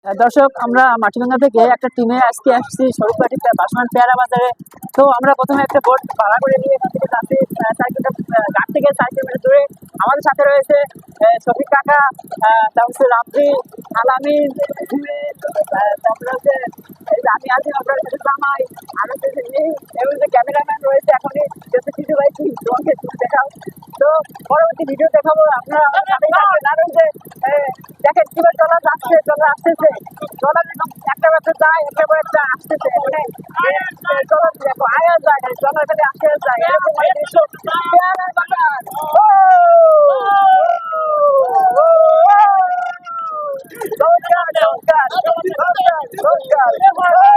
দর্শক, আমরা মাটিভাঙ্গা থেকে একটা টিমে আজকে আসছি স্বরূপকাঠি বাসমান পেয়ারা বাজারে। তো আমরা প্রথমে একটা বোট ভাড়া করে নিয়ে এখান থেকে যাচ্ছি 4 কিলোমিটার ঘাট থেকে 4 কিলোমিটার দূরে। আমাদের সাথে রয়েছে শফিক কাকা, তারপর রাফি, আলামিন, তারপরে হচ্ছে আমি আছি আপনার সাথে জামাই, আর হচ্ছে এবং যে ক্যামেরাম্যান রয়েছে এখনই হচ্ছে কিছু ভাই কি তোমাকে দেখাও। তো পরবর্তী ভিডিও দেখাবো, আপনারা আমার সাথেই থাকবেন। আর ওই যে দেখেন কিভাবে ট্রলার যাচ্ছে, ট্রলার আসতেছে, ট্রলার একদম একটা বছর যায়, একটা পর একটা আসতেছে, মানে ট্রলার দেখো আয়া যায়, ট্রলার খালি আসতে যায়, এরকম মানে দৃশ্য পেয়ারার বাগান। নমস্কার নমস্কার নমস্কার নমস্কার।